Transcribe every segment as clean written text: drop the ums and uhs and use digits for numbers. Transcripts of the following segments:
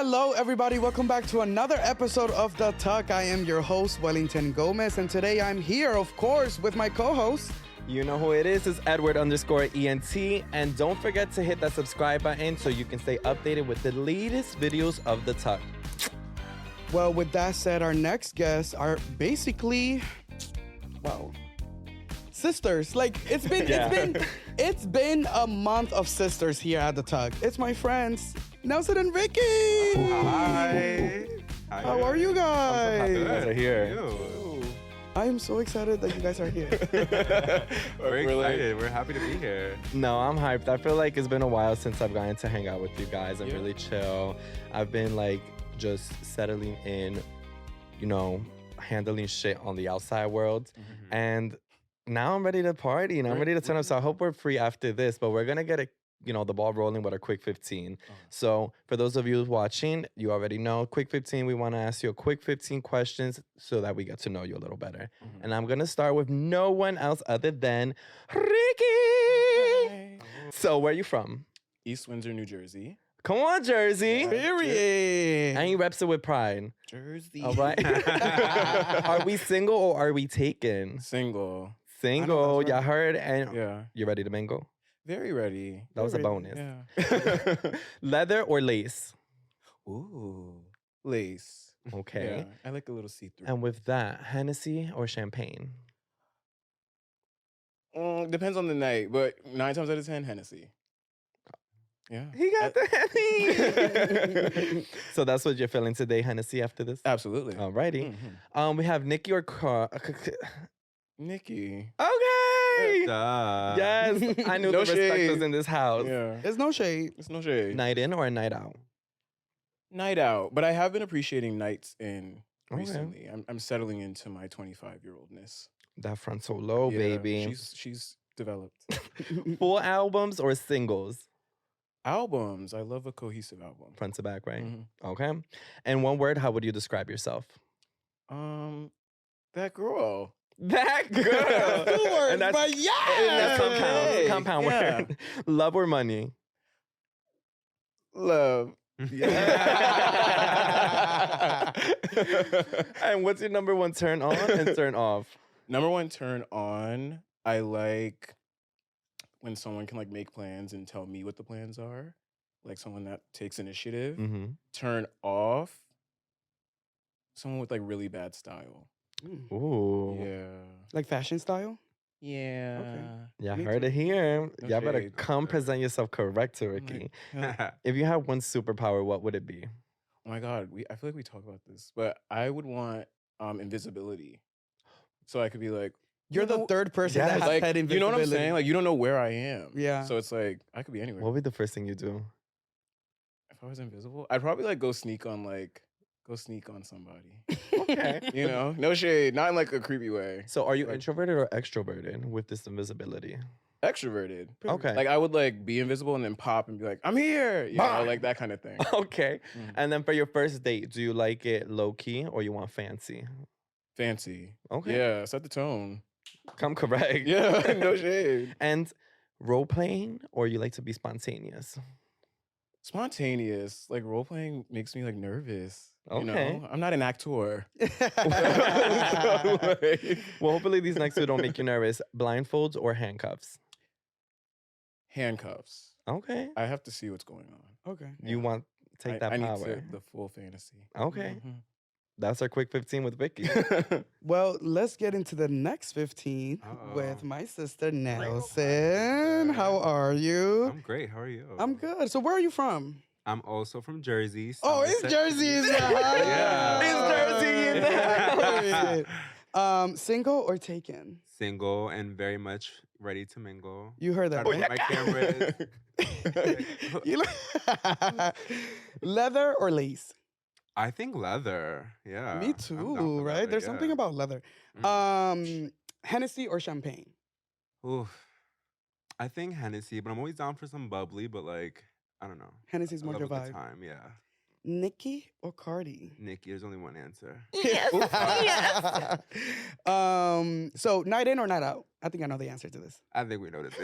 Hello, everybody. Welcome back to another episode of The Tuck. I am your host, Welington Gomez, and today I'm here, of course, with my co-host. You know who it is. It's Edward_ENT. And don't forget to hit that subscribe button so you can stay updated with the latest videos of The Tuck. Well, with that said, our next guests are basically, well, sisters. Like it's been a month of sisters here at The Tuck. It's my friends, Nelson and Ricky. Hi. How are you guys? I'm so happy you guys are here. I am so excited that you guys are here. We're excited. We're happy to be here. No, I'm hyped. I feel like it's been a while since I've gotten to hang out with you guys and really chill. I've been like just settling in, you know, handling shit on the outside world. Mm-hmm. And now I'm ready to party and I'm ready to turn up. So I hope we're free after this, but we're going to get the ball rolling with a quick 15. So for those of you watching, you already know, quick 15, we want to ask you a quick 15 questions so that we get to know you a little better. Mm-hmm. And I'm going to start with no one else other than Ricky. Hi. So where are you from? East Windsor, New Jersey. Come on, Jersey. Period. And you reps it with pride. Jersey. All right. Are we single or are we taken? Single. Single. Y'all heard? And Yeah. you ready to mingle? Very ready. That was a bonus. Yeah. Leather or lace? Ooh. Lace. Okay. Yeah. I like a little see-through. And with that, Hennessy or champagne? Depends on the night, but 9 times out of 10, Hennessy. Yeah. He got the Henny. So that's what you're feeling today, Hennessy, after this? Absolutely. Alrighty. Mm-hmm. We have Nikki or Nikki. Okay. Duh. Yes. I knew No the respect shade. was in this house. Yeah. There's no shade. It's no shade. Night in or a night out? Night out. But I have been appreciating nights in Okay. recently. I'm settling into my 25-year-oldness. That front so low, Yeah, baby. She's developed. Full albums or singles? Albums. I love a cohesive album. Front to back, right? Mhm. Okay. And one word, how would you describe yourself? That girl. That girl. 2 words, And that's- but yeah. And that's Hey, compound yeah. word. Love or money? Love. And what's your number one turn on and turn off? Number one turn on. I like when someone can like make plans and tell me what the plans are. Like someone that takes initiative. Mm-hmm. Turn off. Someone with like really bad style. Ooh. Yeah. Like fashion style? Yeah. Y'all Me heard too. it here. No Y'all better shade. come present yourself correct to Ricky. If you had one superpower, what would it be? Oh my God, I feel like we talk about this, but I would want invisibility. So I could be like, You're the third person Yes. that has like, had you know what I'm invisibility. saying? Like, you don't know where I am. Yeah. So it's like, I could be anywhere. What would be the first thing you do? If I was invisible, I'd probably like go sneak on somebody. Okay. You know? No shade. Not in like a creepy way. So are you Like- introverted or extroverted with this invisibility? Extroverted. Okay. Like I would like be invisible and then pop and be like, I'm here. You know, like that kind of thing. Okay. Mhm. And then for your first date, do you like it low key or you want fancy? Fancy. Okay. Yeah, set the tone. Come correct. Yeah, no shade. And role playing or you like to be spontaneous? Spontaneous. Like role playing makes me like nervous. You Okay. know? I'm not an actor. Well, hopefully these next two don't make you nervous. Blindfolds or handcuffs? Handcuffs. Okay. I have to see what's going on. Okay. You want take that I power. need the full fantasy. Okay. Mhm. That's our quick 15 with Vicky. Well, let's get into the next 15 with Uh-oh. my sister Nelson. How are you? I'm great. How are you? I'm good. So where are you from? I'm also from Jersey. Oh, it's Somerset. Jersey in the house. Yeah. It's Jersey in the house. Single or taken? Single and very much ready to mingle. You heard that, Gotta right? put my camera is- You look- Leather or lace? I think leather. Yeah. Me I'm too, down for right? leather, There's something yeah. about leather. Mhm. Hennessy or champagne? Oof. I think Hennessy, but I'm always down for some bubbly, but like, I don't know. Hennessy's I more love your a good vibe. time, yeah. Nikki or Cardi? Nikki, there's only one answer. Yes. So night in or night out? I think I know the answer to this. I think we know this.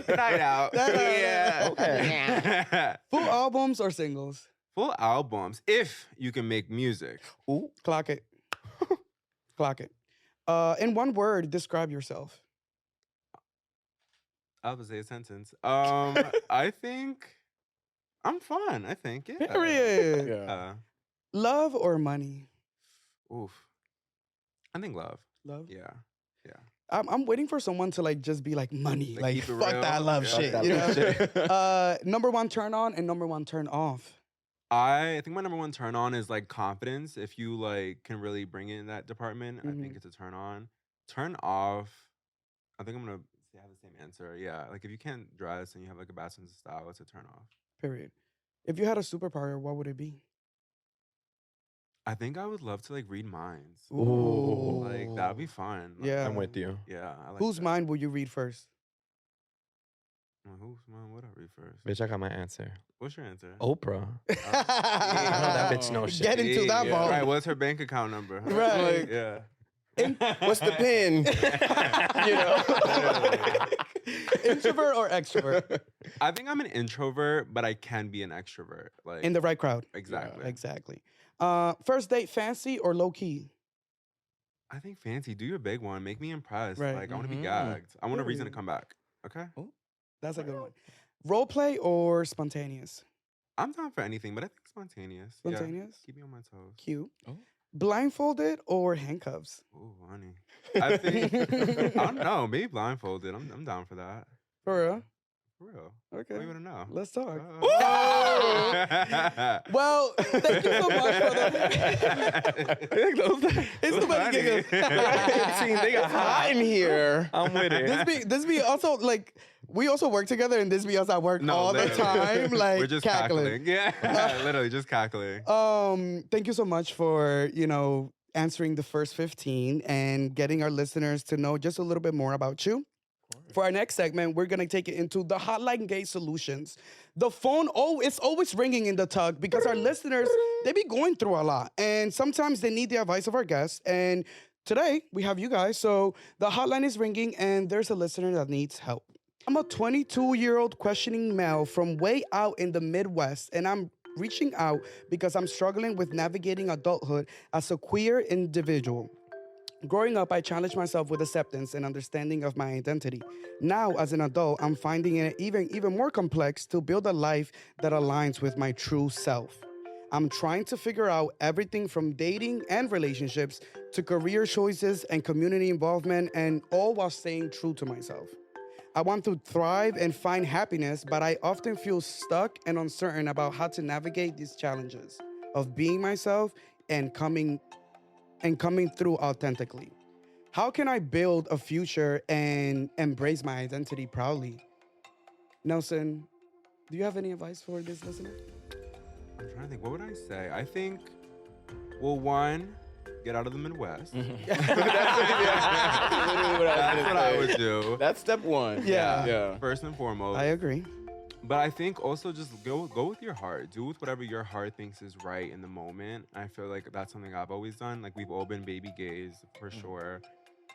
Night out. Night out. Yeah. Okay. Full albums or singles? full albums if you can make music. Ooh, clock it. Clock it. In one word, describe yourself. I was say a sentence. I think I'm fun. I think, yeah. Period. Yeah. Love or money? Oof. I think love. Love. Yeah. I'm waiting for someone to like just be like money, Like, like keep it fuck real. that love Yeah. shit. Fuck You that know? love Number one turn on and number one turn off. I think my number one turn on is like confidence. If you like can really bring it in that department, I think it's a turn on. Turn off. I think I'm gonna have the same answer. Yeah, like if you can't dress and you have like a bad sense of style, it's a turn off. Period. If you had a superpower, what would it be? I think I would love to like read minds. Ooh. Like that'd be fun. Like, Yeah. I'm with you. Yeah. I like Whose that. mind will you read first? Whose mind would I read first? Bitch, I got my answer. What's your answer? Oprah. I know that bitch knows shit. Get into that Yeah. vault. Right. What's her bank account number? Right. Yeah. What's the pin? You know? Introvert or extrovert? I think I'm an introvert, but I can be an extrovert. Like In the right crowd. exactly. Exactly. First date, fancy or low key? I think fancy. Do your big one. Make me impressed. Right. Like I want to be Mhm. gagged. I want a reason to Period. come back. Okay. That's a good one. Role play or spontaneous? I'm down for anything, but I think spontaneous. Yeah. Spontaneous? Keep me on my toes. Cute. Oh. Blindfolded or handcuffs? Ooh, honey. I think I don't know. Maybe blindfolded. I'm down for that. For real? For real. Okay. What do you want to know? Let's talk. Oh. Well, thank you so much for the. It's too many giggles. They got hot in here. I'm with it. This be also like we also work together, and this be us at work No, all the literally. time, like We're just cackling. Yeah, literally just cackling. Thank you so much for answering the first 15 and getting our listeners to know just a little bit more about you. For our next segment, we're gonna take it into the Hotline Gay Solutions. The phone, it's always ringing in the tug because our listeners, they be going through a lot. And sometimes they need the advice of our guests. And today, we have you guys. So the hotline is ringing and there's a listener that needs help. I'm a 22-year-old questioning male from way out in the Midwest, and I'm reaching out because I'm struggling with navigating adulthood as a queer individual. Growing up, I challenged myself with acceptance and understanding of my identity. Now, as an adult, I'm finding it even more complex to build a life that aligns with my true self. I'm trying to figure out everything from dating and relationships to career choices and community involvement, and all while staying true to myself. I want to thrive and find happiness, but I often feel stuck and uncertain about how to navigate these challenges of being myself and coming through authentically. How can I build a future and embrace my identity proudly? Nelson, do you have any advice for this listener? I'm trying to think. What would I say? I think, well, one, get out of the Midwest. That's literally what That's what I would do. That's step one. Yeah. Yeah. First and foremost. I agree. But I think also just go with your heart. Do with whatever your heart thinks is right in the moment. I feel like that's something I've always done. Like we've all been baby gays for sure.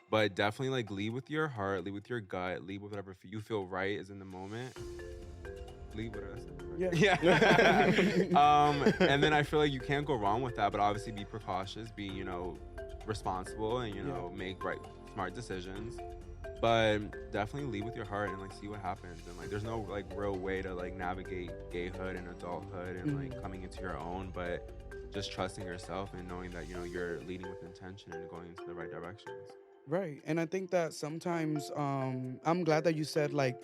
But definitely like lead with your heart, lead with your gut, lead with whatever you feel right is in the moment. Lead what I said. Yeah. And then I feel like you can't go wrong with that, but obviously be precautious, be, responsible and, make smart decisions. But definitely lead with your heart and like see what happens. And like there's no like real way to like navigate gayhood and adulthood and like coming into your own, but just trusting yourself and knowing that you're leading with intention and going into the right directions. Right. And I think that sometimes I'm glad that you said like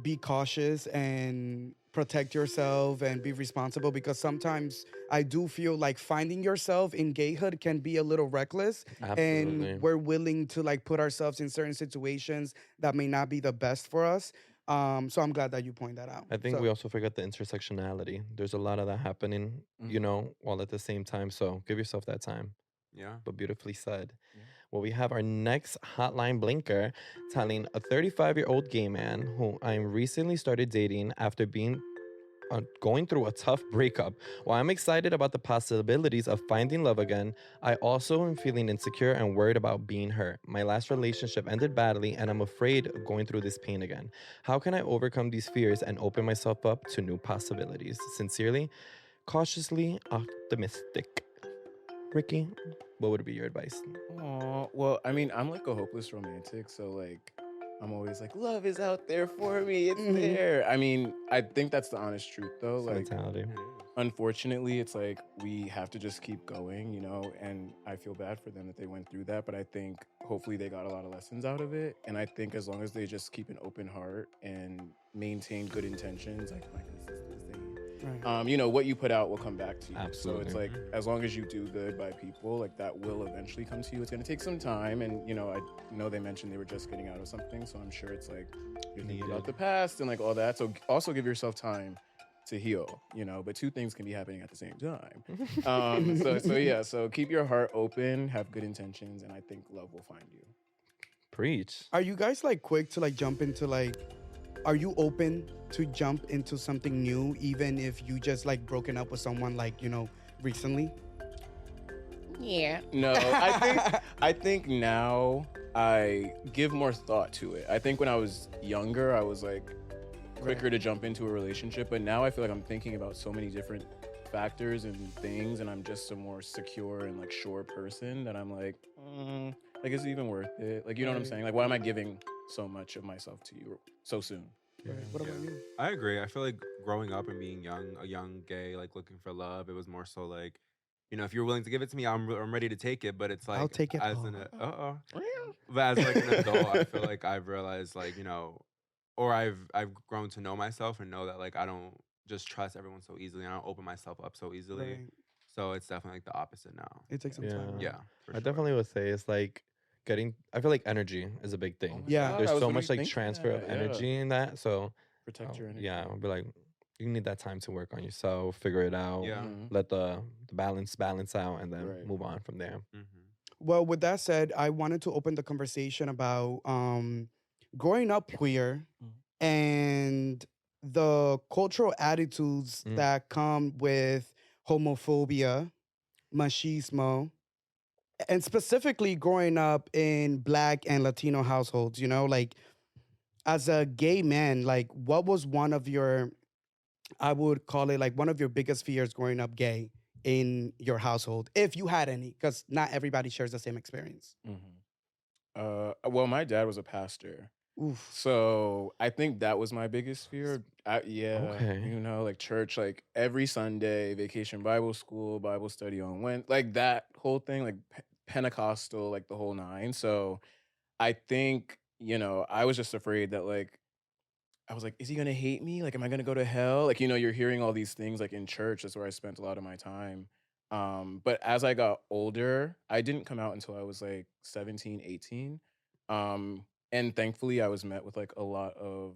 be cautious and protect yourself and be responsible, because sometimes I do feel like finding yourself in gayhood can be a little reckless. Absolutely. And we're willing to like put ourselves in certain situations that may not be the best for us. So I'm glad that you point that out. I think So- we also forget the intersectionality. There's a lot of that happening, all at the same time. So give yourself that time. Yeah. But beautifully said. Yeah. Well, we have our next hotline blinker telling a 35-year-old gay man who I recently started dating after going through a tough breakup. While I'm excited about the possibilities of finding love again, I also am feeling insecure and worried about being hurt. My last relationship ended badly, and I'm afraid of going through this pain again. How can I overcome these fears and open myself up to new possibilities? Sincerely, cautiously optimistic. Ricky, what would be your advice? Oh, well, I mean, I'm like a hopeless romantic, so like I'm always like, love is out there for me. It's there. I mean, I think that's the honest truth though. Like, Mentality. unfortunately, it's like we have to just keep going, you know, and I feel bad for them that they went through that, but I think hopefully they got a lot of lessons out of it. And I think as long as they just keep an open heart and maintain good intentions, like my sisters saying, Right. you know, what you put out will come back to you. Absolutely. So it's like, as long as you do good by people, like that will eventually come to you. It's going to take some time. And, you know, I know they mentioned they were just getting out of something. So I'm sure it's like you're thinking about the past and like all that. So also give yourself time to heal, you know, but two things can be happening at the same time. So keep your heart open, have good intentions, and I think love will find you. Preach. Are you guys like quick to like jump into like? Are you open to jump into something new, even if you just like broken up with someone like recently? Yeah. No, I think now I give more thought to it. I think when I was younger, I was like quicker to jump into a relationship, but now I feel like I'm thinking about so many different factors and things, and I'm just a more secure and like sure person that I'm like, like is it even worth it? Like, you know what I'm saying? Like, why am I giving so much of myself to you so soon? Right. What about you? I agree. I feel like growing up and being young, a young gay, like looking for love, it was more so like, if you're willing to give it to me, I'm ready to take it. But it's like I'll take it as all. but as like an adult, I feel like I've realized like or I've grown to know myself and know that like I don't just trust everyone so easily. And I don't open myself up so easily. Right. So it's definitely like the opposite now. It takes some time. Right? Yeah, for I sure. definitely would say it's like I feel like energy is a big thing. Oh my Yeah. God, I There's was so literally much like thinking transfer of that, yeah. energy in that. So Protect your energy. yeah, I'll be like, you need that time to work on yourself, figure it out, Yeah. let the balance out, and then Right. move on from there. Well, with that said, I wanted to open the conversation about growing up queer and the cultural attitudes that come with homophobia, machismo, and specifically growing up in Black and Latino households. Like as a gay man, like what was one of your, I would call it like one of your biggest fears growing up gay in your household, if you had any, because not everybody shares the same experience. Well, my dad was a pastor. Oof. So I think that was my biggest fear. Okay. Like church, like every Sunday, vacation Bible school, Bible study on Wednesday, like that whole thing, like Pentecostal, like the whole nine. So I think, I was just afraid that like, I was like, is he gonna hate me? Like, am I gonna go to hell? Like, you're hearing all these things like in church. That's where I spent a lot of my time. But as I got older, I didn't come out until I was like 17, 18. And thankfully I was met with like a lot of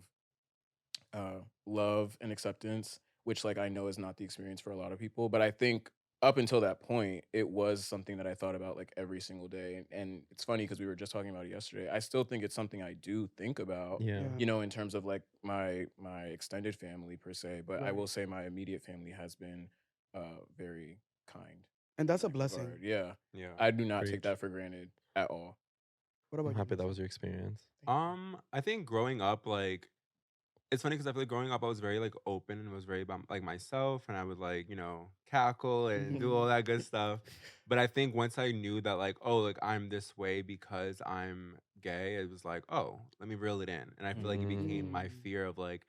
love and acceptance, which like I know is not the experience for a lot of people. But I think up until that point, it was something that I thought about like every single day. And it's funny because we were just talking about it yesterday. I still think it's something I do think about, Yeah. in terms of like my extended family per se. But I will say my immediate family has been very kind. And that's a in that blessing. regard. Yeah. Yeah. I do not Preach. take that for granted at all. What about I'm you? happy that Lisa? was your experience. I think growing up, like, it's funny because I feel like growing up, I was very like open and was very about like myself, and I would like cackle and do all that good stuff. But I think once I knew that like, oh, like I'm this way because I'm gay, it was like, oh, let me reel it in. And I feel like it became my fear of like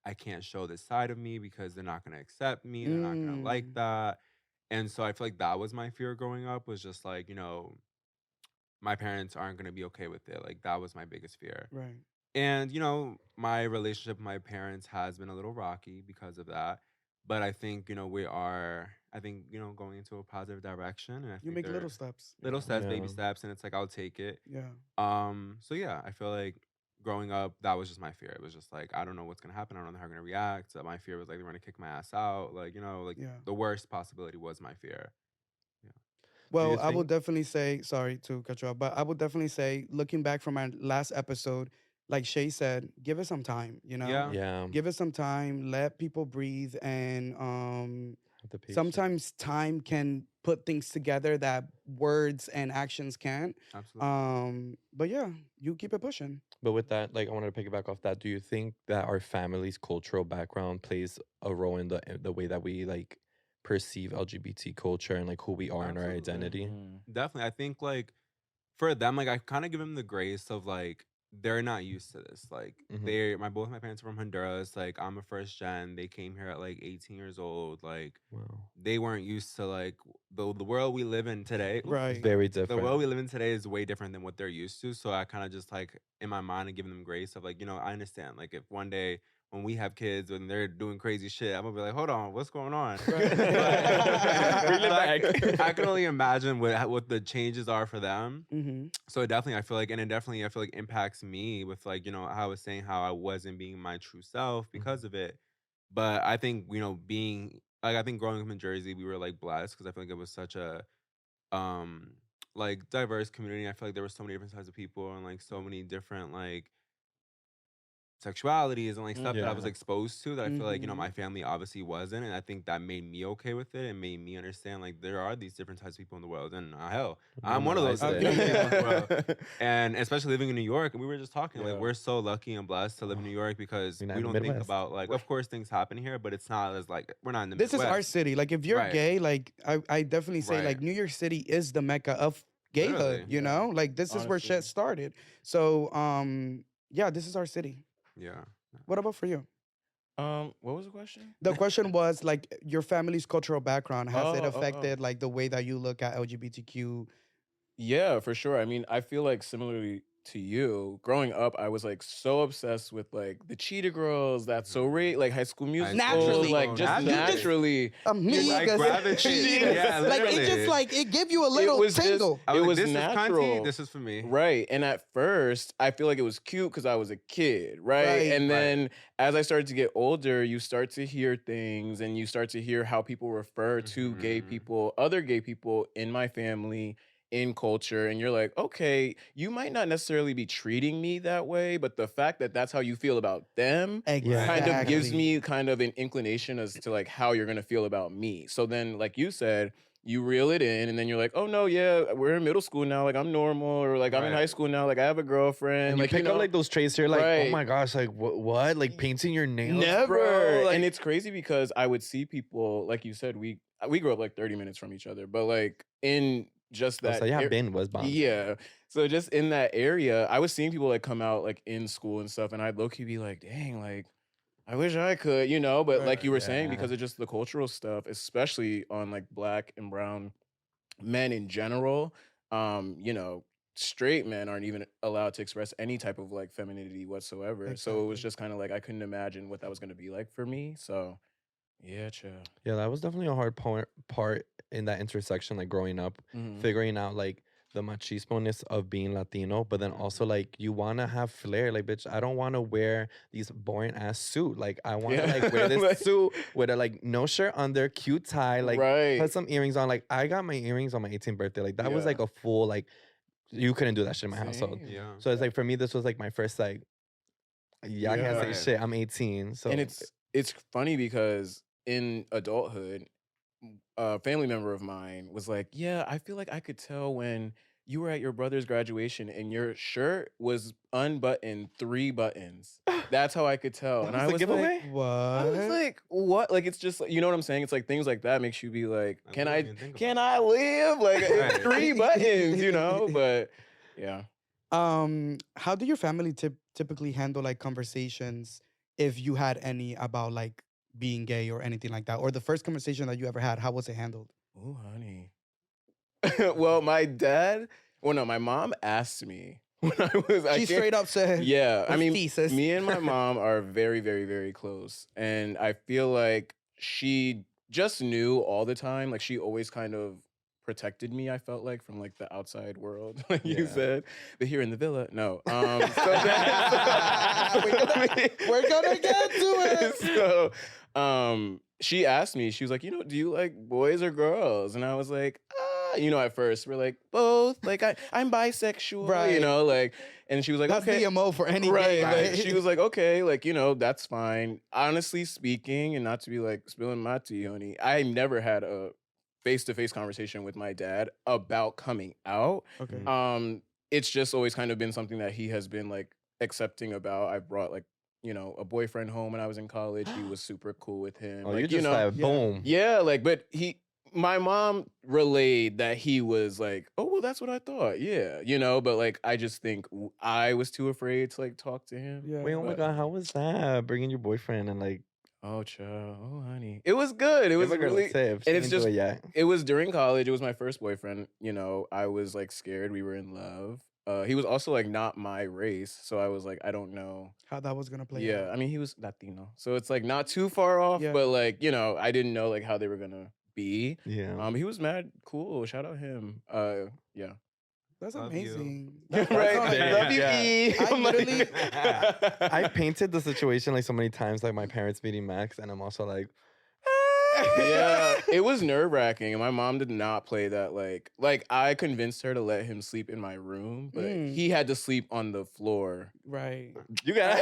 I can't show this side of me because they're not gonna accept me, they're not gonna like that. And so I feel like that was my fear growing up, was just like, my parents aren't gonna be okay with it. Like that was my biggest fear. Right. And my relationship with my parents has been a little rocky because of that. But I think, going into a positive direction. And I You think make they're little steps. little steps, Yeah. baby steps, and it's like I'll take it. Yeah. So yeah, I feel like growing up, that was just my fear. It was just like I don't know what's gonna happen, I don't know how they're gonna react. So my fear was like they're gonna kick my ass out. Like, Yeah. the worst possibility was my fear. Well, you I will think- definitely say, sorry to cut you off, but I would definitely say, looking back from our last episode, like Shay said, give it some time, Yeah. Yeah. Give it some time, let people breathe. And Have the patience. sometimes time can put things together that words and actions can't. Absolutely. But yeah, you keep it pushing. But with that, like I wanted to piggyback off that. Do you think that our family's cultural background plays a role in the way that we like perceive LGBT culture and like who we are and our Absolutely. identity. Definitely. I think like for them, like I kind of give them the grace of like they're not used to this. Like both my parents are from Honduras. Like I'm a first gen. They came here at like 18 years old. Like Wow. they weren't used to like the world we live in today. Right. Very The different. world we live in today is way different than what they're used to. So I kind of just like in my mind and giving them grace of like, I understand. Like if one day when we have kids and they're doing crazy shit, I'm gonna be like, hold on, what's going on? Bring it back. I can only imagine what the changes are for them. Mm-hmm. So definitely, I feel like impacts me with like, how I was saying how I wasn't being my true self because of it. But I think, being like, I think growing up in Jersey, we were like blessed because I feel like it was such a like diverse community. I feel like there were so many different types of people and like so many different like sexualities and like stuff that I was exposed to that I feel like, my family obviously wasn't. And I think that made me okay with it and made me understand like there are these different types of people in the world. And hell, I'm one of those people in the world. And especially living in New York, and we were just talking, like we're so lucky and blessed to live in New York because we don't think about like, of course things happen here, but it's not as like, we're not in the This Midwest. is our city. Like if you're gay, like I definitely say like New York City is the mecca of gayhood, you know? Like this is where shit started. So yeah, this is our city. Yeah. What about for you? What was the question? The question was like your family's cultural background. Has it affected like the way that you look at LGBTQ? Yeah, for sure. I mean, I feel like similarly to you, growing up, I was like so obsessed with like the Cheetah Girls, That's So like High School Musical, Naturally. like just naturally. Like gravitate. Yeah, like literally. it just like it give you a little tingle. It was this natural. Is cunty, this is for me. Right. And at first, I feel like it was cute because I was a kid, right? And then as I started to get older, you start to hear things and you start to hear how people refer to gay people, other gay people in my family, in culture, and you're like, okay, you might not necessarily be treating me that way, but the fact that that's how you feel about them kind of gives me kind of an inclination as to like how you're gonna feel about me. So then, like you said, you reel it in, and then you're like, oh no, yeah, we're in middle school now, like I'm normal, or like I'm in high school now, like I have a girlfriend. And like you pick up like those traits here, like, oh my gosh, like what? Like painting your nails, never. bro. Like, and it's crazy because I would see people, like you said, we grew up like 30 minutes from each other, but like in just that. So yeah, Ben was bomb. Yeah. So just in that area, I was seeing people like come out like in school and stuff, and I'd low-key be like, dang, like I wish I could, but like you were saying, because of just the cultural stuff, especially on like Black and brown men in general, straight men aren't even allowed to express any type of like femininity whatsoever. Exactly. So it was just kind of like I couldn't imagine what that was going to be like for me. So yeah, chill. Yeah, that was definitely a hard part in that intersection, like growing up, figuring out like the machismo-ness of being Latino, but then also like you want to have flair. Like, bitch, I don't want to wear these boring ass suit. Like, I want to like wear this suit with a like no shirt under, cute tie, like put some earrings on. Like, I got my earrings on my 18th birthday. Like, that was like a full like you couldn't do that shit in my household. Yeah. So it's like for me, this was like my first like I can't say shit. I'm 18. So and it's funny because in adulthood, a family member of mine was like, yeah, I feel like I could tell when you were at your brother's graduation and your shirt was unbuttoned 3 buttons. That's how I could tell. And I was like, what? I was like, what? Like, it's just, you know what I'm saying? It's like things like that makes you be like, can I live? Like 3 buttons, But yeah. How do your family typically handle like conversations, if you had any, about like being gay or anything like that? Or the first conversation that you ever had, how was it handled? Oh, honey. Well, my mom asked me when I was. She straight up said, "Yeah, I mean, thesis. Me and my mom are very, very, very close, and I feel like she just knew all the time. Like she always kind of protected me. I felt like from like the outside world, like you said. But here in the villa, no. We're gonna get to it. So, she asked me. She was like, do you like boys or girls? And I was like, at first we're like both. Like I'm bisexual, right? And she was like, that's okay, the MO for any right? gay. She was like, okay, that's fine. Honestly speaking, and not to be like spilling my tea, honey, I never had a face-to-face conversation with my dad about coming out. Okay. It's just always kind of been something that he has been like accepting about. I've brought like a boyfriend home when I was in college. He was super cool with him. Oh, like, you just like, boom. Yeah, like, but my mom relayed that he was like, oh, well, that's what I thought. Yeah, but like, I just think I was too afraid to like talk to him. Yeah. Wait, oh my God, how was that? Bringing your boyfriend and like, Oh, child. Oh, honey. It was good. It was really, and it's just, it was during college. It was my first boyfriend. I was like scared. We were in love. He was also like not my race. So I was like, I don't know how that was going to play Yeah. out. I mean, he was Latino. So it's like not too far off, Yeah. but like, I didn't know like how they were going to be. yeah. He was mad cool. Shout out him. Yeah. That's Love you. amazing. Right. Yeah. Love you, Yeah. E. I literally, I painted the situation like so many times, like my parents meeting Max, and I'm also like, Yeah, it was nerve wracking, and my mom did not play that. Like I convinced her to let him sleep in my room, but he had to sleep on the floor. right. you got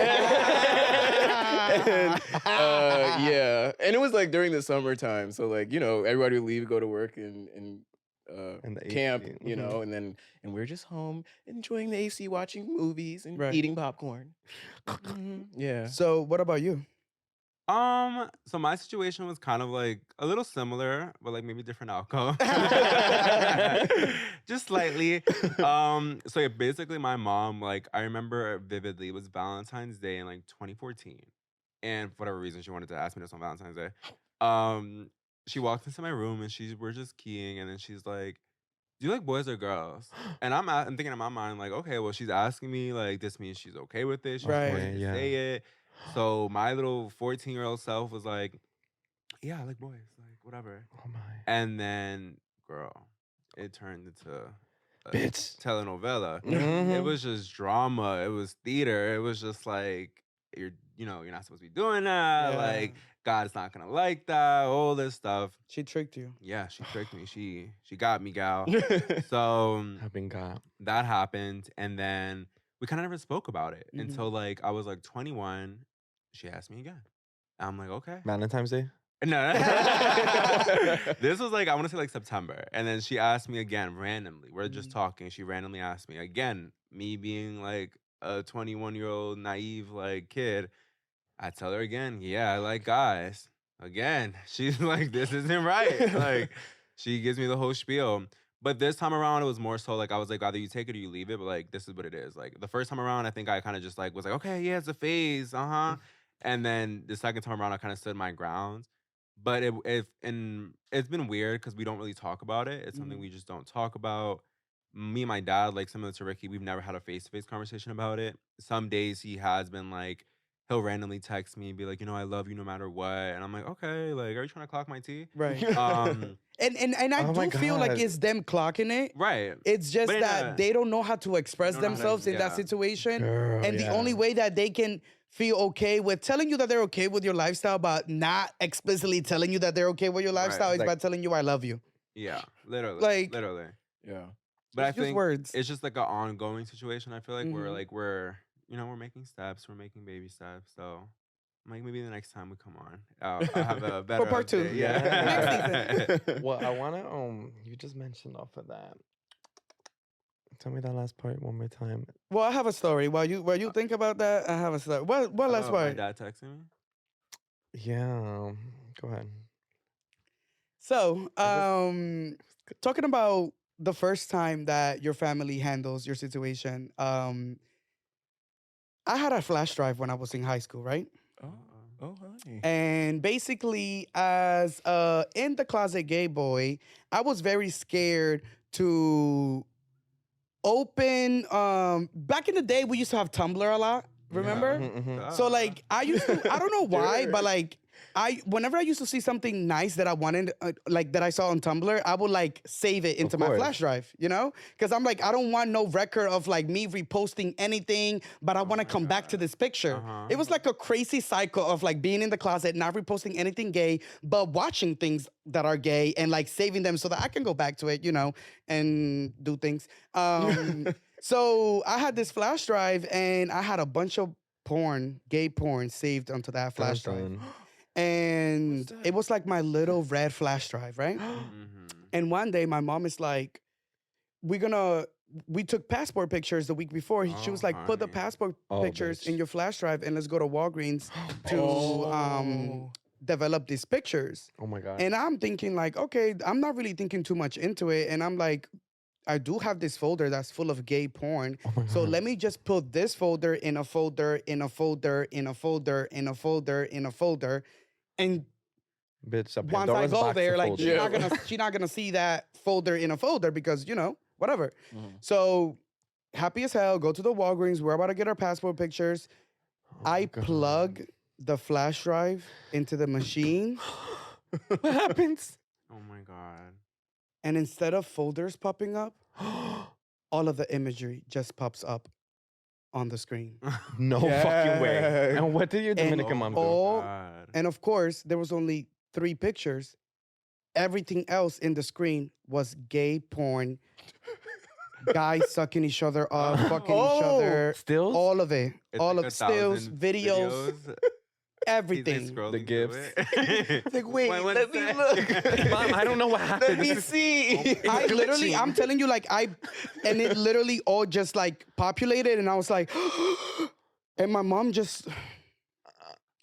And, yeah, and it was like during the summertime, so like everybody would leave, go to work, and And the camp, AC. and we're just home enjoying the AC, watching movies, and Right. eating popcorn. Mhm, yeah. So, what about you? So my situation was kind of like a little similar, but like maybe different outcome. Just slightly. So yeah, basically my mom, like I remember vividly, it was Valentine's Day in like 2014. And for whatever reason she wanted to ask me this on Valentine's Day. She walked into my room and we're just keying, and then she's like, do you like boys or girls? And I'm thinking in my mind, like, okay, well, she's asking me, like, this means she's okay with it. She's Right. forcing me to Yeah. say it. So my little 14-year-old self was like, yeah, I like boys, like, whatever. Oh my. And then, girl, it turned into a Bitch. telenovela. It Mhm. was just drama. It was theater. It was just like, you're not supposed to be doing that. Yeah. Like, God's not gonna like that. All this stuff. She tricked you. Yeah, she tricked me. She got me, gal. So I've been got. that happened, and then we kind of never spoke about it Mhm. until like I was like 21. She asked me again. I'm like, okay. Valentine's Day? No. This was like, I want to say like September. And then she asked me again randomly. We're just talking. She randomly asked me again, me being like a 21-year-old naive like kid. I tell her again, yeah, I like guys. Again, she's like, this isn't right. Like, she gives me the whole spiel. But this time around, it was more so like, I was like, either you take it or you leave it. But like, this is what it is. Like, the first time around, I think I kind of just like was like, okay, yeah, it's a phase. And then the second time around, I kind of stood my ground. But it's been weird because we don't really talk about it. It's something we just don't talk about. Me and my dad, like similar to Ricky, we've never had a face-to-face conversation about it. Some days he has been like, he'll randomly text me and be like, I love you no matter what. And I'm like, okay, like, are you trying to clock my tea? Right. Um, and I Oh my do feel like God. it's them clocking it. right. It's just But in that a- they don't know how to express They don't know how to- themselves in that yeah. situation. Girl, And the yeah. only way that they can feel okay with telling you that they're okay with your lifestyle, but not explicitly telling you that they're okay with your lifestyle is Like- by telling you I love you. Yeah, literally. Like- literally. Yeah. But It's I just think words. it's just like an ongoing situation. I feel like we're Mhm. like, we're making steps. We're making baby steps. So I'm like, maybe the next time we come on, I'll have a better part two. update. Yeah. Next season. Well, I want to, you just mentioned off of that. Tell me that last part one more time. Well, I have a story. While you think about that, I have a story. What last Oh, my part? dad texted me. Yeah. Go ahead. So, talking about the first time that your family handles your situation, I had a flash drive when I was in high school, right? Oh, honey. And basically, as in the closet gay boy, I was very scared to open. Back in the day, we used to have Tumblr a lot. Remember? Mhm. So like I used to, I don't know why, Sure. but like whenever I used to see something nice that I wanted, like that I saw on Tumblr, I would like save it into my course. flash drive, Because I'm like, I don't want no record of like me reposting anything, but I want to my come back to God. this picture. Uh-huh. It was like a crazy cycle of like being in the closet, not reposting anything gay, but watching things that are gay and like saving them so that I can go back to it, and do things. So I had this flash drive and I had a bunch of gay porn saved onto that flash drive. Dun. And What's that? it was like my little red flash drive, right? Mhm. And one day my mom is like, we're gonna we took passport pictures the week before. She was like, put the honey. passport Oh, pictures bitch. in your flash drive and let's go to Walgreens to develop these pictures. Oh my God. And I'm thinking like, okay, I'm not really thinking too much into it. And I'm like, I do have this folder that's full of gay porn. So let me just put this folder in a folder, in a folder, in a folder, in a folder, in a folder. And Bitch, a once I Pandora's go box there, of like folders. she's not gonna see that folder in a folder because, you know, whatever. So happy as hell, go to the Walgreens. We're about to get our passport pictures. I plug the flash drive into the machine. What happens? Oh my God. And instead of folders popping up, all of the imagery just pops up on the screen. No fucking way. Yeah. And what did your Dominican mom do? all- God. And of course, there was only 3 pictures. Everything else in the screen was gay porn. Guys sucking each other up, fucking each other. Stills? All of it. It's All like of stills, 1,000 videos, everything. He's, like, The scrolling gifts. through it. It's like, wait, Wait, let me what's look. that? Mom, I don't know what happened. Let me see. I literally, I'm telling you, like, and it literally all just like populated, and I was like, and my mom just,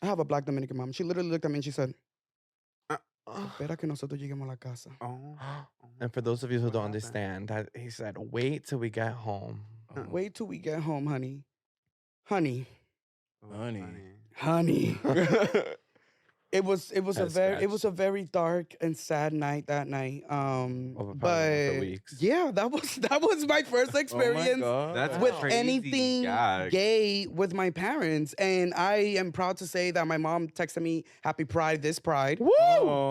I have a black Dominican mom. She literally looked at me and she said, espera que nosotros lleguemos a la casa. Oh. And for those of you who What don't happened? understand, that he said, wait till we get home. Wait till we get home, honey. Honey. Oh, Honey. Honey. It was a Head very very dark and sad night that night. Over probably But the weeks. yeah, that was my first experience That's with crazy anything gag. gay with my parents. And I am proud to say that my mom texted me Happy Pride this Pride. Woo!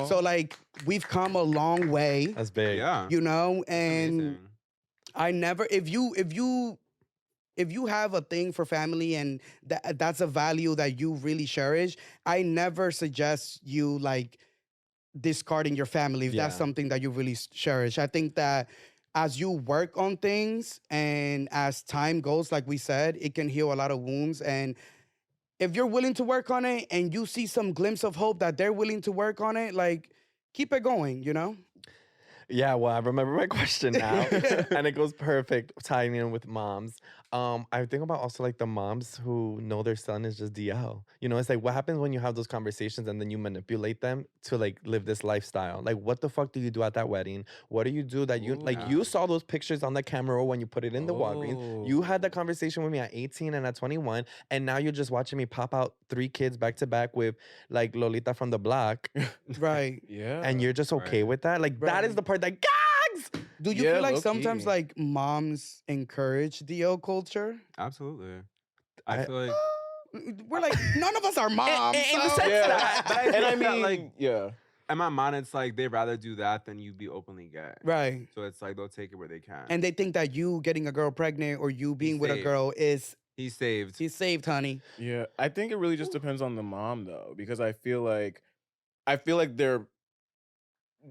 So like we've come a long way, That's big. Yeah. you know, and Amazing. I never if you have a thing for family and that's a value that you really cherish, I never suggest you like discarding your family if that's Yeah. something that you really cherish. I think that as you work on things and as time goes, like we said, it can heal a lot of wounds. And if you're willing to work on it and you see some glimpse of hope that they're willing to work on it, like keep it going, you know? Yeah, well, I remember my question now, and it goes perfect tying in with moms. I think about also like the moms who know their son is just DL. You know, it's like what happens when you have those conversations and then you manipulate them to like live this lifestyle. Like, what the fuck do you do at that wedding? What do you do that you like? You saw those pictures on the camera when you put it in the Walgreens. You had that conversation with me at 18 and at 21, and now you're just watching me pop out 3 kids back to back with like Lolita from the block, Right. Yeah. and you're just okay Right. with that. Like that is Right. the part that gags. Do you Yeah, feel like low-key. sometimes like moms encourage DL culture? Absolutely. I feel like We're like, none of us are moms. in the so- sense Yeah. that- but I And feel I that, mean, like yeah. in my mind, it's like they'd rather do that than you be openly gay. Right. So it's like they'll take it where they can. And they think that you getting a girl pregnant or you being with a saved. girl is He's saved. he's saved, honey. Yeah, I think it really just depends on the mom though, because I feel like they're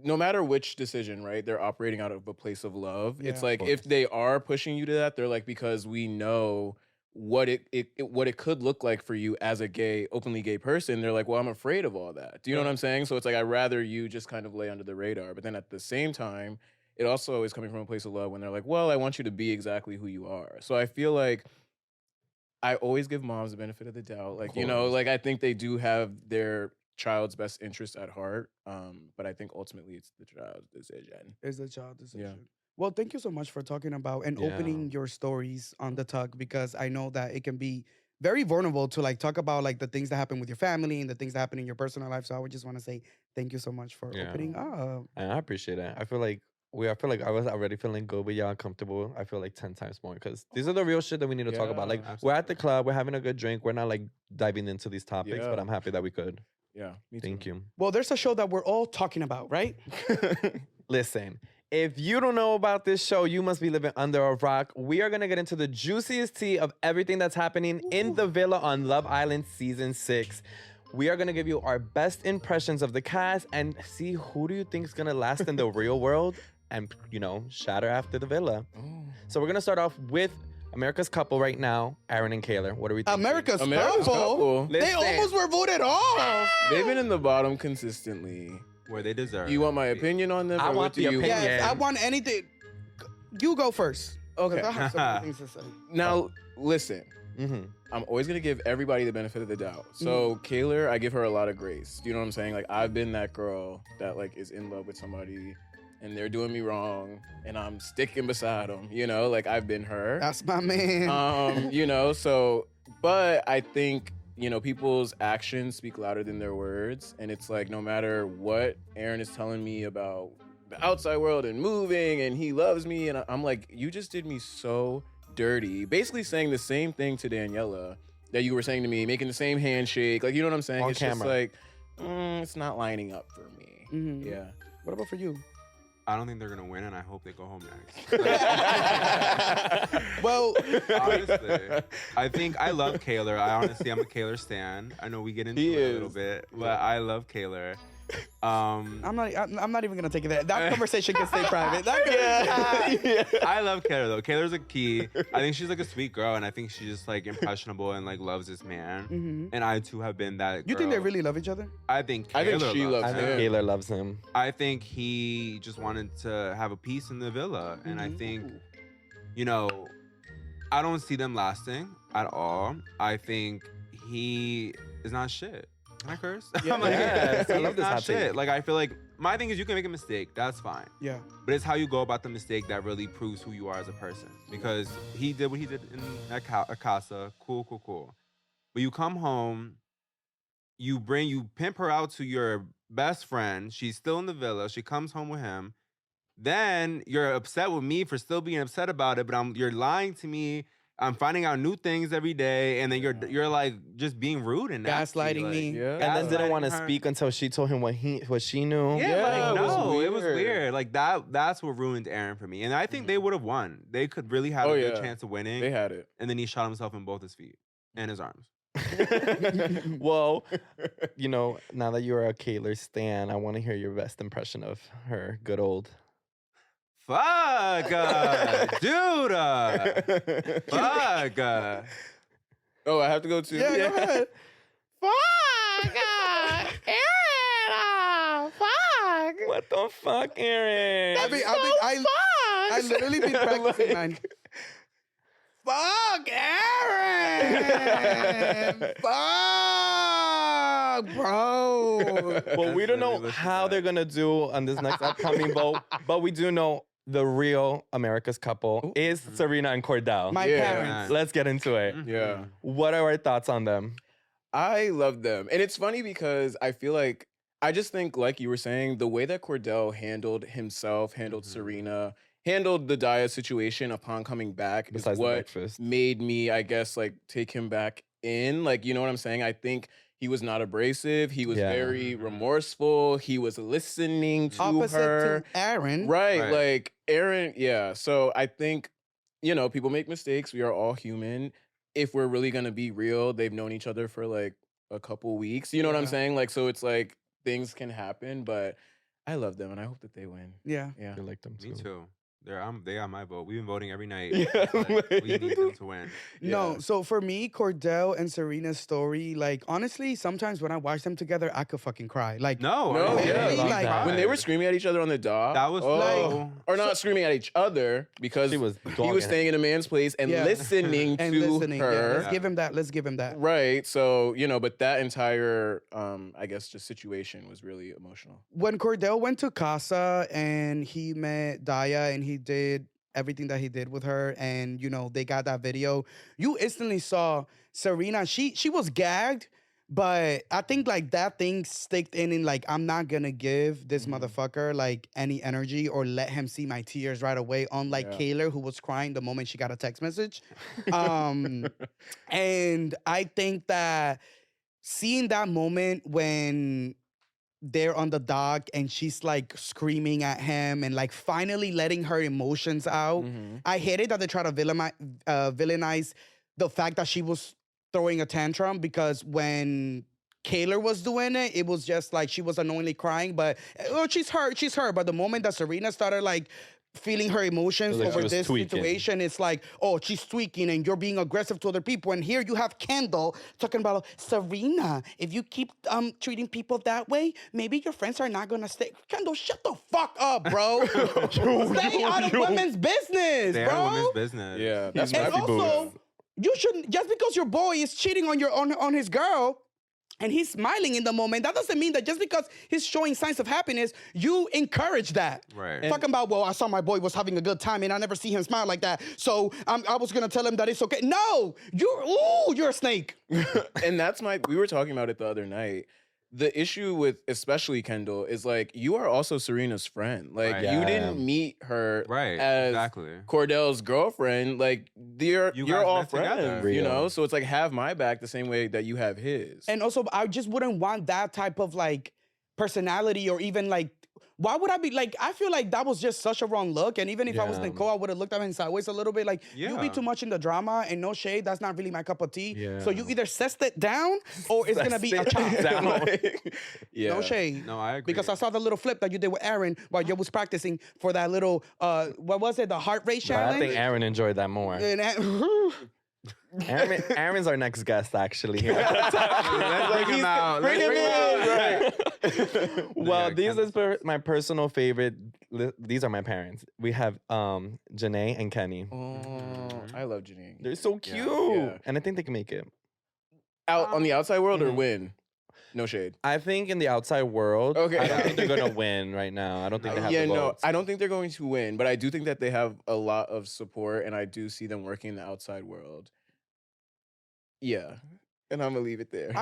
no matter which decision, right? They're operating out of a place of love. It's Yeah. like if they are pushing you to that, they're like because we know what it could look like for you as a openly gay person. They're like, well, I'm afraid of all that. Do you know what I'm saying? So it's like I'd rather you just kind of lay under the radar. But then at the same time, it also is coming from a place of love when they're like, well, I want you to be exactly who you are. So I feel like I always give moms the benefit of the doubt. Like, you know, course. like I think they do have their child's best interest at heart. But I think ultimately it's the child's decision. Is a child decision. Yeah. Well, thank you so much for talking about and Yeah. opening your stories on the talk because I know that it can be very vulnerable to like talk about like the things that happen with your family and the things that happen in your personal life. So I would just want to say thank you so much for Yeah. opening up. And I appreciate it. I feel like I was already feeling good, but y'all comfortable. I feel like 10 times more because these are the real shit that we need to talk about. Like Yeah, we're at the club, we're having a good drink, we're not like diving into these topics, but Yeah. I'm happy that we could. Yeah. Me too. Thank you. Well, there's a show that we're all talking about, right? Listen, if you don't know about this show, you must be living under a rock. We are going to get into the juiciest tea of everything that's happening in the villa on Love Island Season 6. We are going to give you our best impressions of the cast and see who do you think is going to last in the real world and, you know, shatter after the villa. So we're going to start off with America's couple right now, Aaron and Kayla. What are we thinking? America's America's couple. couple. They Listen. almost were voted off. They've been in the bottom consistently. Where they deserve. You want my opinion on them? I or want what do the you opinion. Yes, I want anything. You go first. Okay. I have so many things to say. Now, listen. Mm-hmm. I'm always gonna give everybody the benefit of the doubt. So Kayla, I give her a lot of grace. Do you know what I'm saying? Like I've been that girl that like is in love with somebody, and they're doing me wrong, and I'm sticking beside them. You know, like I've been her. That's my man. You know. So, but I think people's actions speak louder than their words, and it's like no matter what Aaron is telling me about the outside world and moving, and he loves me, and I'm like, you just did me so dirty, basically saying the same thing to Daniela that you were saying to me, making the same handshake, like you know what I'm saying? On it's camera. just like it's not lining up for me. Mhm. Yeah. What about for you? I don't think they're gonna win, and I hope they go home next. Well, Honestly, I think I love Kaylor. I'm a Kaylor stan. I know we get into He it a little is. bit, but I love Kaylor. I'm not even gonna take it there. That conversation can stay private. I love Kaylor though. Kaylor's a key. I think she's like a sweet girl, and I think she's just like impressionable and like loves this man. Mhm. And I too have been that. You think they girl. really love each other? I think I think Kaylor she loves I think him. Taylor loves him. I think he just wanted to have a piece in the villa, and I think, I don't see them lasting at all. I think he is not shit. Can I curse? Yeah. I'm like, Yes, I love he's this not hot take. shit. Like I feel like my thing is you can make a mistake. That's fine. Yeah. But it's how you go about the mistake that really proves who you are as a person. Because he did what he did in Casa. Cool. But you come home, you pimp her out to your best friend. She's still in the villa. She comes home with him. Then you're upset with me for still being upset about it, but you're lying to me. I'm finding out new things every day, and then you're like just being rude and nasty, Gaslighting like, me. Yeah. And then didn't want to gaslighting her. speak until she told him what she knew. Yeah, Yeah, like, it was no, it was weird. weird. Like that's what ruined Aaron for me. And I think they would have won. They could really have Oh, a good yeah. chance of winning. They had it. And then he shot himself in both his feet and his arms. Well, now that you're a Kaylor stan, I want to hear your best impression of her. Good old. Fuck, dude. Fuck. Oh, I have to go too. Yeah, go ahead. What the fuck, Aaron? I literally been practicing, man. Fuck Aaron! Fuck, bro. Well, we don't know Listen to how that. they're gonna do on this next upcoming vote, but we do know the real America's couple is Serena and Cordell. My Yeah. parents. Let's get into it. Yeah. What are our thoughts on them? I love them. And it's funny because I feel like, I just think, like you were saying, the way that Cordell handled himself, handled Serena, handled the Daya situation upon coming back Besides is the what breakfast. made me, I guess, like take him back in. Like, you know what I'm saying? I think he was not abrasive. He was Yeah. very remorseful. He was listening to Opposite her. to Aaron. Right. Right. Like Aaron, yeah. So I think, people make mistakes. We are all human. If we're really going to be real, they've known each other for like a couple weeks. You know what I'm Yeah. saying? Like, so it's like things can happen, but I love them and I hope that they win. Yeah. Yeah. I like them too. Me too. They got my vote. We've been voting every night. Yeah, Like, we like- need them to win. No, Yeah. so for me, Cordell and Serena's story, like honestly, sometimes when I watch them together, I could fucking cry. Like No, No, I yeah, didn't like, cry. When they were screaming at each other on the dock. That was or not screaming at each other because She was he dogging was him. staying in a man's place and Yeah. listening and to listening. Yeah, her. let's give him that. Let's give him that. Right. So, but that entire, I guess, just situation was really emotional. When Cordell went to Casa and he met Daya and he did everything that he did with her, and they got that video, you instantly saw Serena. She was gagged, but I think like that thing sticked in like, I'm not gonna give this motherfucker like any energy or let him see my tears right away, unlike Yeah. Kaylor, who was crying the moment she got a text message. And I think that seeing that moment when they're on the dock and she's like screaming at him and like finally letting her emotions out. I hated that they try to villainize the fact that she was throwing a tantrum, because when Kaylor was doing it, it was just like she was unknowingly crying, but she's hurt. But the moment that Serena started like feeling her emotions Like she over was this tweaking. situation. It's like, oh, she's tweaking and you're being aggressive to other people. And here you have Kendall talking about, Serena, if you keep treating people that way, maybe your friends are not gonna stay. Kendall, shut the fuck up, bro. Stay out of women's business, They bro. are women's business. Yeah, that's And my people. also, you shouldn't, just because your boy is cheating on his girl, and he's smiling in the moment, that doesn't mean that just because he's showing signs of happiness, you encourage that. Right. Talking about, well, I saw my boy was having a good time and I never see him smile like that, so I was gonna tell him that it's okay. No, you're a snake. And that's we were talking about it the other night. The issue with especially Kendall is like, you are also Serena's friend. Like, Right. you Yeah. didn't meet her Right, as exactly. Cordell's girlfriend. Like, you're You guys all met together. friends, you know? Real. So it's like, have my back the same way that you have his. And also, I just wouldn't want that type of like personality, or even like, why would I be like, I feel like that was just such a wrong look. And even if I was Yeah. Nicole, I would have looked at him sideways a little bit. Like, you be Yeah. too much in the drama, and no shade, that's not really my cup of tea. Yeah. So you either cessed it down or it's gonna be a chop. Down. Yeah. No shade. No, I agree. Because I saw the little flip that you did with Aaron while you was practicing for that little, what was it, the heart rate But I challenge? think Aaron enjoyed that more. And Aaron's our next guest, actually. Here. Let's bring him out. Bring him in, right? Well, Yeah, these Ken's- is my personal favorite. These are my parents. We have Janae and Kenny. Oh, I love Janine. They're so cute, Yeah. and I think they can make it. Out on the outside world or Mhm. win? No shade. I think in the outside world, Okay. I don't think they're gonna win right now. I don't think they have Yeah, the no, votes. I don't think they're going to win, but I do think that they have a lot of support, and I do see them working in the outside world. Yeah, and I'm gonna leave it there.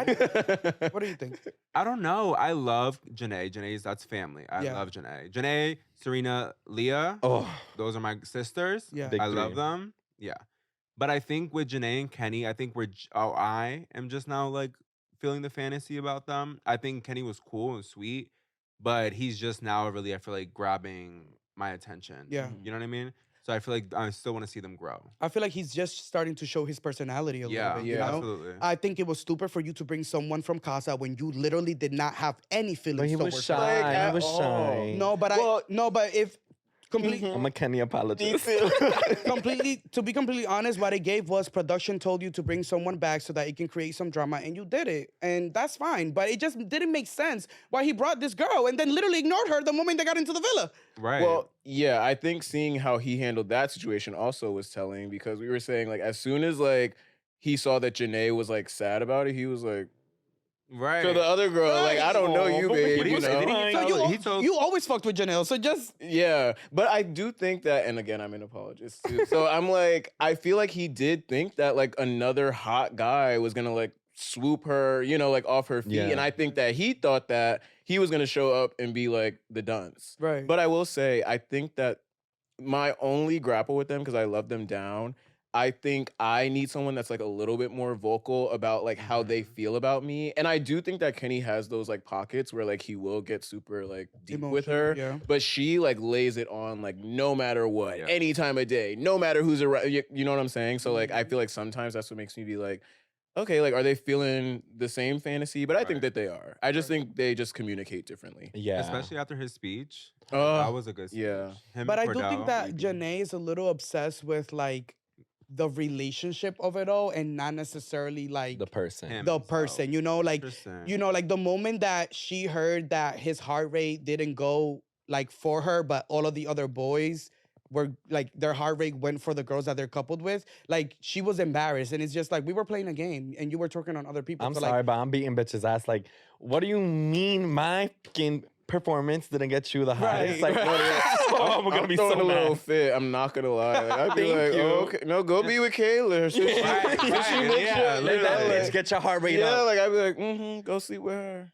what do you think? I don't know. I love Janae. That's family. I Yeah. love Janae. Janae, Serena, Leah. Oh, Those are my sisters. Yeah. Big I love three. them. Yeah. But I think with Janae and Kenny, I think I am just now like feeling the fantasy about them. I think Kenny was cool and sweet, but he's just now really, I feel like, grabbing my attention. Yeah. You know what I mean? So I feel like I still want to see them grow. I feel like he's just starting to show his personality a Yeah. little bit, you Yeah. know? Absolutely. I think it was stupid for you to bring someone from Casa when you literally did not have any feelings but he towards was her. shy. Like, at he was all. shy. No, but Well- but if completely I'm a Kenny apologist. to be completely honest, what it gave was production told you to bring someone back so that it can create some drama, and you did it, and that's fine. But it just didn't make sense why he brought this girl and then literally ignored her the moment they got into the villa. Right. Well, yeah, I think seeing how he handled that situation also was telling, because we were saying, like, as soon as like he saw that Janae was like sad about it, he was like, right. to the other girl, like, I don't know you, but babe. he You was know? fine. So he told- you always fucked with Janelle, so just Yeah, but I do think that, and again, I'm an apologist too. So I'm like, I feel like he did think that like another hot guy was gonna like swoop her, you know, like off her feet. Yeah. And I think that he thought that he was gonna show up and be like the dunce. right. But I will say, I think that my only grapple with them, because I love them down, I think I need someone that's like a little bit more vocal about like how they feel about me. And I do think that Kenny has those like pockets where like he will get super like deep with her. Yeah. But she like lays it on like no matter what, Yeah. any time of day, no matter who's around. You know what I'm saying? So like I feel like sometimes that's what makes me be like, okay, like are they feeling the same fantasy? But I think Right. that they are. I just think they just communicate differently. Yeah. Especially after his speech. Oh, That was a good speech. yeah. Him But I and do think Cordell, that Rickey. Janae is a little obsessed with like the relationship of it all and not necessarily like the person. Him. the himself. person, you know, like Interesting. you know, like the moment that she heard that his heart rate didn't go like for her, but all of the other boys were like their heart rate went for the girls that they're coupled with, like she was embarrassed. And it's just like we were playing a game and you were talking on other people. I'm so, sorry, like, but I'm beating bitches' ass. Like, what do you mean my fucking performance didn't get you the highest? Like, oh, I'm gonna be throwing so a little mad. fit. I'm not gonna lie. Like, I'd be Thank like, you. oh, okay, no, go be with Kayla. So she, Right, so she right, makes yeah, sure- Let that you know, bitch like- get your heart rate yeah, up. like I'd be like, go sleep with her.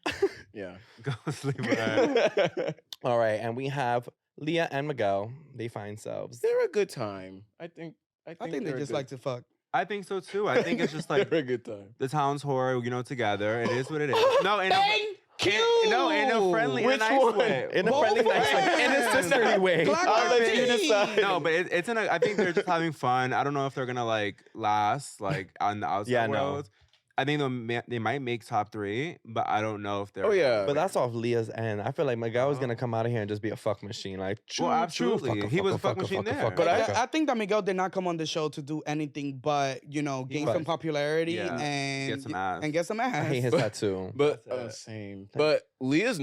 Yeah. Go sleep with her. All right, and we have Leah and Miguel. They find selves. They're a good time. I think I think they they're a just good- like to fuck. I think so too. I think it's just like they're a good time. the town's whore, you know, together. It is what it is. No, in Thank you. no, in a friendly, in a Which nice one? way. In a Both friendly, nice way. In a ways. sisterly way. Clock I'll my let you tea. decide. No, but it's in a. I think they're just having fun. I don't know if they're gonna like last like on the outside Yeah, no. world. I think they might make top 3, but I don't know if they're. Oh, yeah. But that's off Leah's end. I feel like Miguel was gonna come out of here and just be a fuck machine. Like, Well, absolutely. fuck, He was a fuck machine there. But I think that Miguel did not come on the show to do anything but, gain some popularity Yeah. and Get some ass. and get some ass. I hate his tattoo. But That's it. same. But Leah's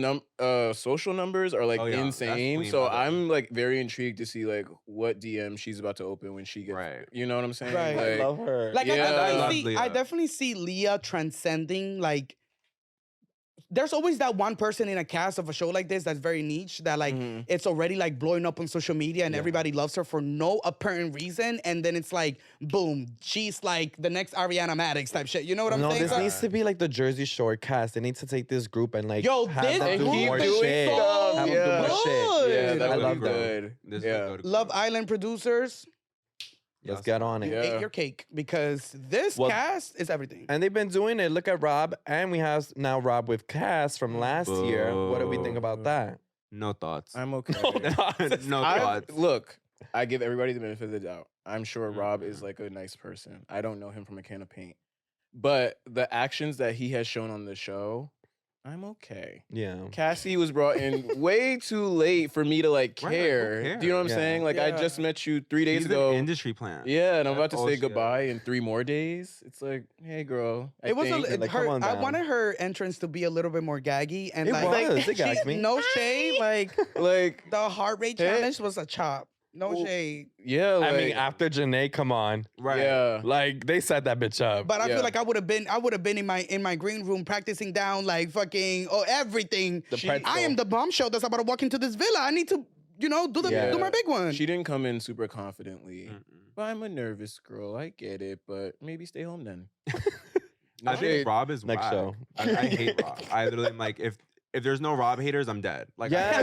social numbers are like Oh, yeah. That's insane. queen So mother. I'm like very intrigued to see like what DM she's about to open when she gets. Right. You know what I'm saying? Right. I Like, love her. Like Yeah. I love I Leah. definitely see Leah transcending like. There's always that one person in a cast of a show like this that's very niche that like Mhm. it's already like blowing up on social media and everybody loves her for no apparent reason, and then it's like boom, she's like the next Ariana Madix type shit. You know what I'm No, saying? this So- needs to be like the Jersey Shore cast. They need to take this group and like Yo, have this them do group more is shit. so Have them do more shit. good. yeah, that I would love be that. good. This Yeah. would go to Love Queen. Island producers, Let's get on it. Yeah. eat your cake because this Well- cast is everything. And they've been doing it. Look at Rob, and we have now Rob with Cass from last year. What do we think about that? No thoughts. I'm okay. No thoughts. Look, I give everybody the benefit of the doubt. I'm sure Rob is like a nice person. I don't know him from a can of paint. But the actions that he has shown on the show, I'm okay. Yeah. Cassie was brought in way too late for me to like Right, like, who care. Do you know what I'm cares? saying? Like I Yeah. just met you 3 days She's ago. an industry plant. Yeah, and I'm about That's to all say she is. goodbye in 3 more days. It's like, hey, girl. I It was think- like, her. come on I down. wanted her entrance to be a little bit more gaggy and It like, was. It gagged me. no shade. Like like, the heart rate Hey. challenge was a chop. No Well, shade. yeah, like, I mean, after Janae, come on. Right. yeah. Like, they set that bitch up. But I Yeah. feel like I would have been in my green room practicing down like fucking everything. The pretzel. I am the bombshell that's about to walk into this villa. I need to, do my big one. She didn't come in super confidently. Mm-mm. But I'm a nervous girl. I get it, but maybe stay home then. I think Rob is Next whack. show. I hate Rob. I literally am like, if there's no Rob haters, I'm dead. Like, Yeah.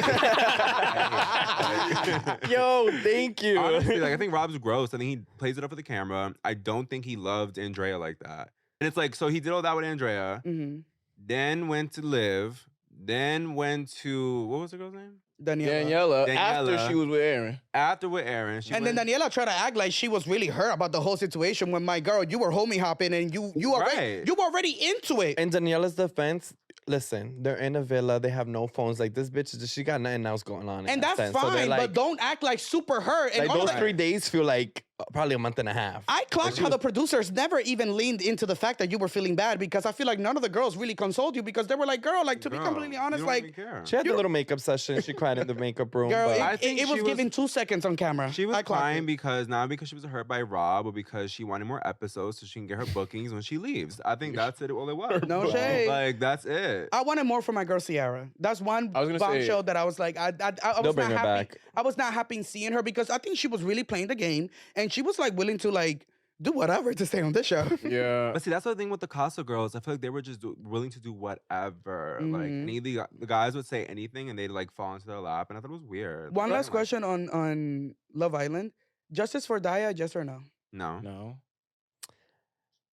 Yo, thank you. honestly, like I think Rob's gross. I think he plays it up for the camera. I don't think he loved Andrea like that. And it's like, so he did all that with Andrea, Mhm. then went to Liv, then went to what was the girl's name? Daniela. Daniela, after Daniela. she was with Aaron. After with Aaron, And then Daniela tried to act like she was really hurt about the whole situation when my girl, you were homie hopping and you Right. already into it. In Daniela's defense, listen, they're in a villa. They have no phones. Like, this bitch, she got nothing else going on. in And that that's sense. So they're fine, like, but don't act like super hurt. And like all those that- 3 days feel like probably a month and a half. I clocked how the producers never even leaned into the fact that you were feeling bad because I feel like none of the girls really consoled you because they were like, girl, like to be completely honest, like, She had the little makeup session. She cried in the makeup room. girl, but I it think was she given was- 2 seconds on camera. She was I clocked crying it. because not because she was hurt by Rob, but because she wanted more episodes so she can get her bookings when she leaves. I think that's it. All it was. No shade. Like that's it. I wanted more from my girl Ciara. That's one I was gonna say- bombshell that I was like, I They'll was bring not her happy. back. I was not happy seeing her because I think she was really playing the game and she was like willing to like do whatever to stay on this show. Yeah. But see, that's the thing with the Casa girls. I feel like they were just willing to do whatever. Like Mhm. any of the guys would say anything and they'd like fall into their lap, and I thought it was weird. One Like, last question on Love Island. Justice for Daya, yes or no? No. No.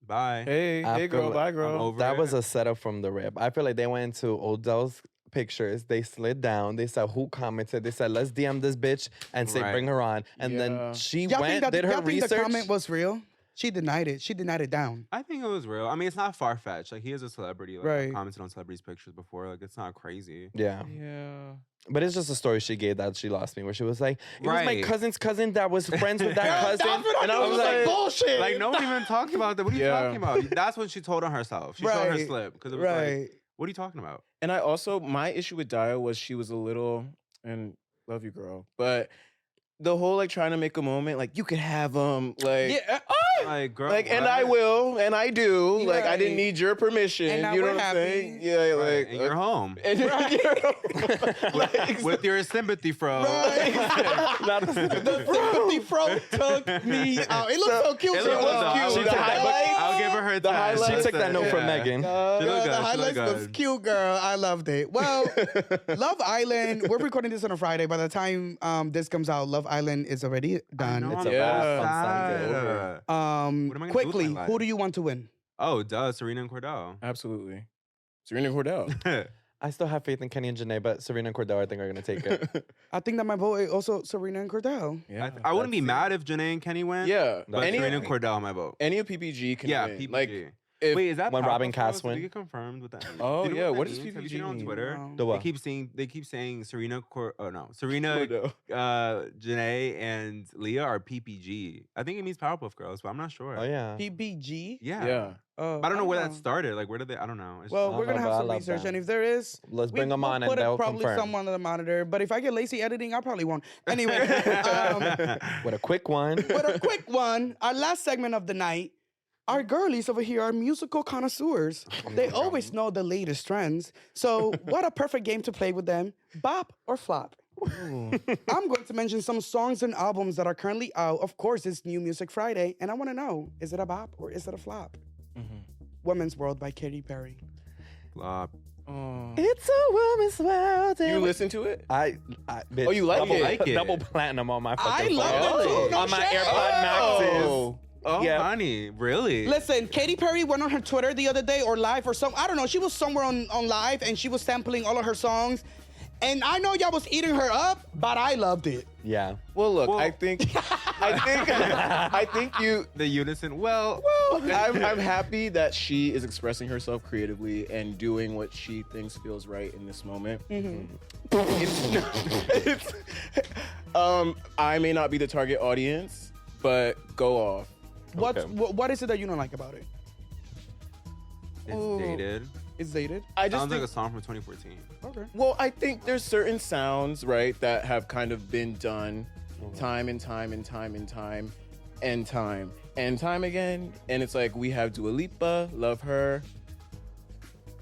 Bye. Hey, I hey, girl, feel- bye, I'm girl. over that it. was a setup from the rip. I feel like they went into Odell's pictures. They slid down. They said, who commented? They said, let's DM this bitch and say, Right. bring her on. And Yeah. then she Y'all went, think that did her y'all think research. the comment was real? She denied it. She denied it down. I think it was real. I mean, it's not far fetched. Like he is a celebrity. Like Right. I've commented on celebrities' pictures before. Like it's not crazy. yeah. Yeah. But it's just a story she gave that she lost me, where she was like, it was my Right. cousin's cousin that was friends with that That's cousin. what And I was like, bullshit. Like no one even talked about that. What are you Yeah. talking about? That's what she told on herself. She showed her Right. slip because it was like, right. what are you talking about? And I also, my issue with Daya was she was a little, and love you, girl, but the whole like trying to make a moment, like you could have like, Yeah. Like girl, like, and I what? will, and I do. Like, I didn't Right. need your permission. And now you know we're what I'm happy. saying? Yeah, Right, like, and you're home and with your sympathy, fro. The sympathy fro took me out. It looked so cute. It too. looked was good, though. cute. I The would give her- highlights- I'll give her her the 10. highlights- she took that note from Yeah. Megan. She Girl, looked the good, she highlights looked was good. cute, girl. I loved it. Well, Love Island. We're recording this on a Friday. By the time this comes out, Love Island is already done. I know, It's I'm a wrap. so on sad. Sunday. What am I gonna do with Quickly, my who life? do you want to win? Oh, duh, Serena and Cordell. Absolutely. Serena Cordell. I still have faith in Kenny and Janae, but Serena and Cordell, I think, are going to take it. I think that my vote is also Serena and Cordell. Yeah. I wouldn't be That's mad if Janae and Kenny went. Yeah. But Any, Serena and Cordell, my vote. any of PPG can Yeah, win. PPG. Like, Wait, is that when Robin Powerpuff Cass Girls? Did win? we get confirmed with that? Oh, Do you know yeah, that what does means? Have you seen it PPG on mean? Twitter? No. The what? They keep saying Serena, No. Janae, and Leah are PPG. I think it means Powerpuff Girls, but I'm not sure. Oh yeah. PBG. Yeah. Yeah. Oh, But I don't know where that started. Like, where did they? I don't know. It's Well, I we're don't gonna know, have but I some love research, that. and if there is, Let's bring them we'll on put and it they'll probably confirm. someone on the monitor. But if I get lazy editing, I probably won't. Anyway, With a quick one. with a quick one, our last segment of the night. Our girlies over here are musical connoisseurs. They always know the latest trends. So, what a perfect game to play with them. Bop or flop? I'm going to mention some songs and albums that are currently out. Of course, it's New Music Friday, and I want to know, is it a bop or is it a flop? Women's World by Katy Perry. Flop. It's a woman's world. You listen to it? Bitch, Oh, you like double, it? Like it. Double platinum on my I fucking love phone. it too. No On my shade. AirPod Maxes. Oh. Oh, Yeah. honey, really? Listen, Katy Perry went on her Twitter the other day or live or something. I don't know. She was somewhere on live and she was sampling all of her songs. And I know y'all was eating her up, but I loved it. Yeah. Well, look, Well- I think you. The unison. Well, I'm happy that she is expressing herself creatively and doing what she thinks feels right in this moment. I may not be the target audience, but go off. What is it that you don't like about it? it's dated. It's dated. I just Sounds like think, a song from 2014. Okay. well, I think there's certain sounds, right, that have kind of been done time and time and time and time and time and time again. And it's like, we have Dua Lipa, love her.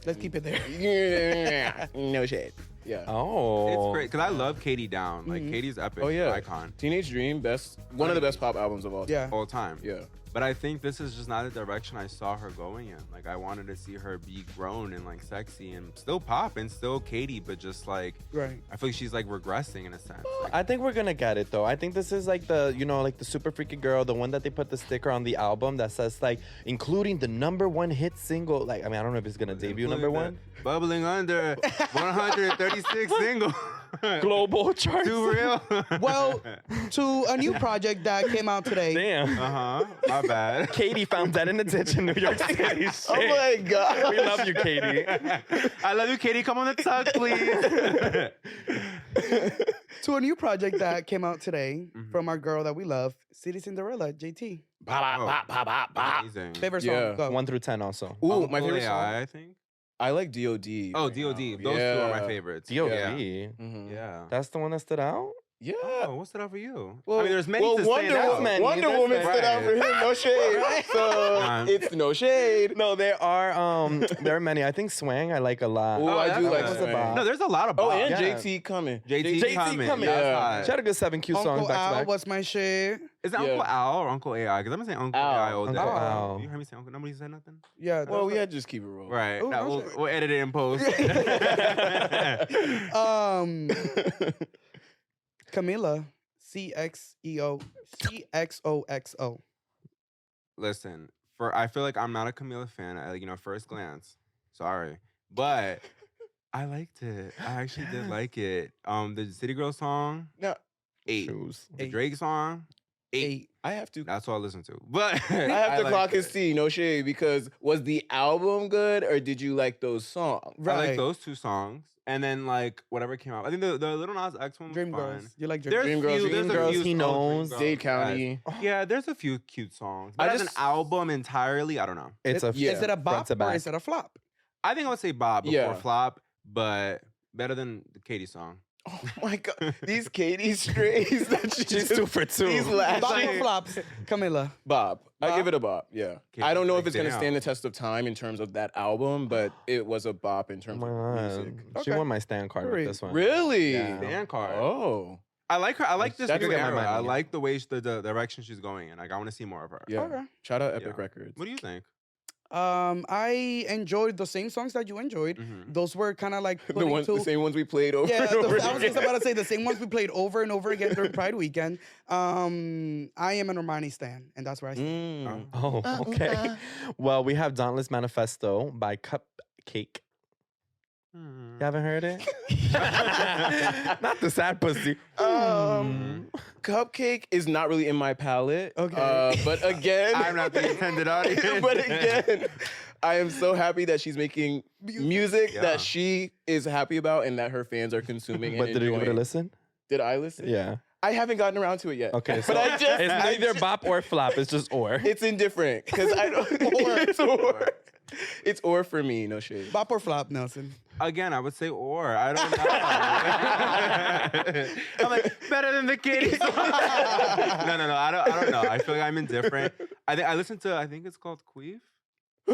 Let's keep it there. No shade. Yeah. Oh. It's great because I love Katie Down. Like Katie's epic. Oh, yeah. Icon Teenage Dream, one of the best pop albums of all time. Yeah. all time. Yeah. But I think this is just not the direction I saw her going in. Like I wanted to see her be grown and like sexy and still pop and still Katie, but just like Right. I feel like she's like regressing in a sense. Like, I think we're gonna get it though. I think this is like the, like the super freaky girl, the one that they put the sticker on the album that says like including the #1 hit single. Like, I mean, I don't know if it's gonna debut #1. Bubbling under 136 single. Global charts. Too real. Well, to a new project that came out today. Damn. My bad. Katie found that in the ditch in New York City. Shit. Oh my God. We love you, Katie. I love you, Katie. Come on the tug, please. To a new project that came out today from our girl that we love, City Cinderella, JT. Amazing. Favorite song? Yeah. Go. 1 through 10 also. Ooh, my Uncle favorite AI, song. I think. I like D.O.D. Oh, right D.O.D. now. Those two are my Yeah. favorites. D.O.D. Yeah. Mhm. Yeah. That's the one that stood out? Yeah. Oh, what's it out for you? Well, I mean, there's many well, to Wonder stand out. Woman, Wonder There's Woman many. stood out for him. No shade. So Um, it's no shade. No, there are many. I think Swang I like a lot. Ooh, I do that's like was Swang. a bop. No, there's a lot of Oh, bops. and Yeah. JT coming. JT coming. Yeah. She had a good 7 cute songs Uncle back to Al back. was my shit. Is it Yeah. Uncle Al or Uncle AI? Because I'm gonna say Uncle Al. AI all day. Uncle Al. You heard me say Uncle? Nobody said nothing. Yeah. that Well, was we had to just keep it rolling. Right. Oh, Nah, no, we'll, sorry. we'll edit it in post. Camila, CXOXO. Listen, I feel like I'm not a Camila fan. First glance. Sorry, but I liked it. I actually did like it. The City Girl song, Now, 8. Shoes. The 8. Drake song, 8. I have to. That's all I listen to. But I have to liked clock and it. see. No shade. Because was the album good or did you like those songs? I like Right. those 2 songs, and then like whatever came out. I think the Little Nas X one was Dream fun. Girls. You like There's Dream a Dream few, Girls, there's a Dream few Girls, he songs, knows. Dream Dade Girls, County. yes. Yeah, there's a few cute songs. But I as an just- album entirely, I don't know. It's a Yeah. Is it a bop to or back. is it a flop? I think I would say Bob before Yeah. Flop, but better than the Katie song. Oh my God. These Katie strays that she She's just- 2 for 2. These Bop or lashes. flops? Camila. Bob. I Bop? give it a bop. Yeah. Okay, I don't know like, if it's gonna damn. stand the test of time in terms of that album, but it was a bop in terms of music. She Okay. won my stand card Period. with this one. Really? Yeah. Dan card. Oh. I like her. I like this That's new gonna get era. my mind I on it. like the way the direction she's going in. Like I want to see more of her. Yeah. Okay. Shout out Epic Yeah. Records. What do you think? I enjoyed the same songs that you enjoyed. Mhm. Those were kind of like The putting ones, two. the same ones we played over Yeah, and over I was just again. about to say the same ones we played over and over again during Pride Weekend. I am an Normani stan, and that's where I stand. Mm. Oh, okay. Well, we have Dauntless Manifesto by Cupcake. Hmm. You haven't heard it? Not the sad pussy. Cupcake is not really in my palette. Okay. But again, I'm not the intended audience. but again, I am so happy that she's making music Yeah. that she is happy about and that her fans are consuming and But did you give it a enjoying. listen? Did I listen? Yeah. I haven't gotten around to it yet. Okay, so but I just it's neither bop or flop. It's just or. It's indifferent because I don't. It's or. It's or for me. No shade. Bop or flop, Nelson? Again, I would say or. I don't know. I'm like, better than the Katie song. No. I don't know. I feel like I'm indifferent. I listened to, I think it's called Queef,